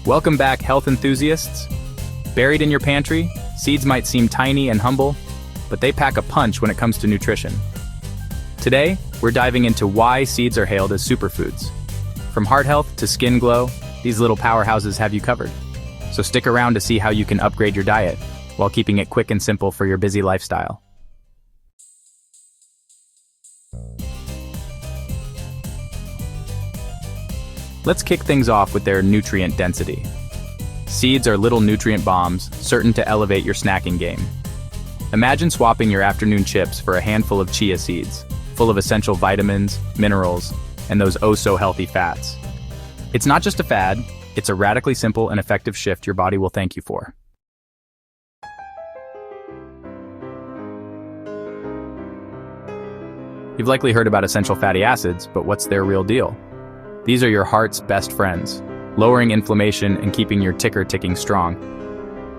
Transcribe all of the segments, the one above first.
Welcome back, health enthusiasts. Buried in your pantry, seeds might seem tiny and humble, but they pack a punch when it comes to nutrition. Today, we're diving into why seeds are hailed as superfoods. From heart health to skin glow, these little powerhouses have you covered. So stick around to see how you can upgrade your diet while keeping it quick and simple for your busy lifestyle. Let's kick things off with their nutrient density. Seeds are little nutrient bombs, certain to elevate your snacking game. Imagine swapping your afternoon chips for a handful of chia seeds, full of essential vitamins, minerals, and those oh-so-healthy fats. It's not just a fad, it's a radically simple and effective shift your body will thank you for. You've likely heard about essential fatty acids, but what's their real deal? These are your heart's best friends, lowering inflammation and keeping your ticker ticking strong.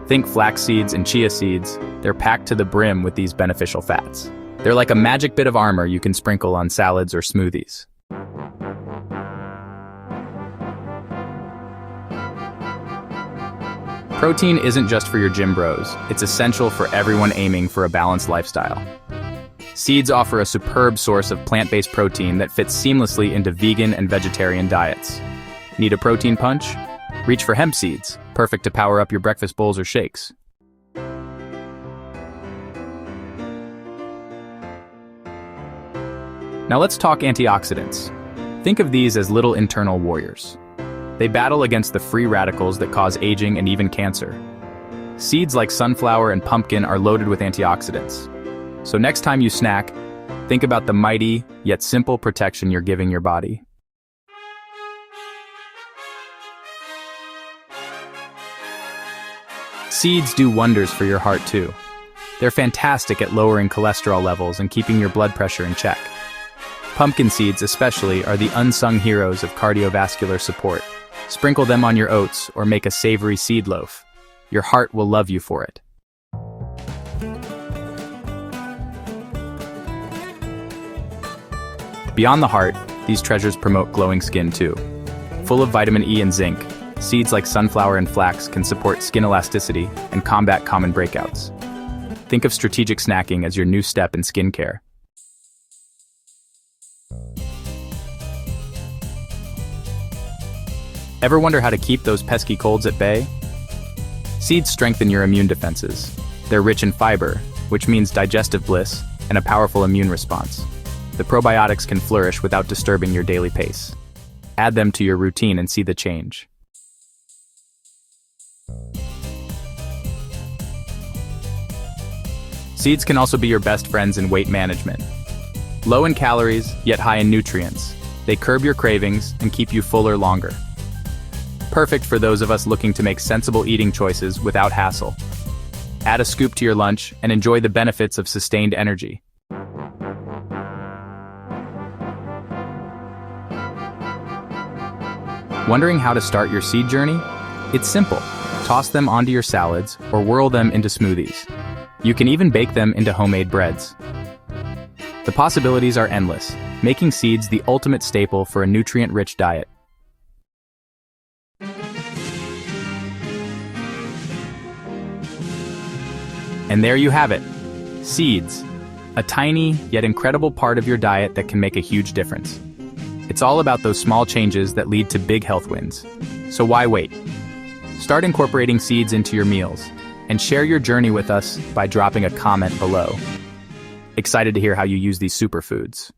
Think flax seeds and chia seeds, they're packed to the brim with these beneficial fats. They're like a magic bit of armor you can sprinkle on salads or smoothies. Protein isn't just for your gym bros, it's essential for everyone aiming for a balanced lifestyle. Seeds offer a superb source of plant-based protein that fits seamlessly into vegan and vegetarian diets. Need a protein punch? Reach for hemp seeds, perfect to power up your breakfast bowls or shakes. Now let's talk antioxidants. Think of these as little internal warriors. They battle against the free radicals that cause aging and even cancer. Seeds like sunflower and pumpkin are loaded with antioxidants. So next time you snack, think about the mighty, yet simple protection you're giving your body. Seeds do wonders for your heart too. They're fantastic at lowering cholesterol levels and keeping your blood pressure in check. Pumpkin seeds especially are the unsung heroes of cardiovascular support. Sprinkle them on your oats or make a savory seed loaf. Your heart will love you for it. Beyond the heart, these treasures promote glowing skin too. Full of vitamin E and zinc, seeds like sunflower and flax can support skin elasticity and combat common breakouts. Think of strategic snacking as your new step in skincare. Ever wonder how to keep those pesky colds at bay? Seeds strengthen your immune defenses. They're rich in fiber, which means digestive bliss and a powerful immune response. The probiotics can flourish without disturbing your daily pace. Add them to your routine and see the change. Seeds can also be your best friends in weight management. Low in calories, yet high in nutrients. They curb your cravings and keep you fuller longer. Perfect for those of us looking to make sensible eating choices without hassle. Add a scoop to your lunch and enjoy the benefits of sustained energy. Wondering how to start your seed journey? It's simple. Toss them onto your salads or whirl them into smoothies. You can even bake them into homemade breads. The possibilities are endless, making seeds the ultimate staple for a nutrient-rich diet. And there you have it. Seeds. A tiny yet incredible part of your diet that can make a huge difference. It's all about those small changes that lead to big health wins. So why wait? Start incorporating seeds into your meals and share your journey with us by dropping a comment below. Excited to hear how you use these superfoods.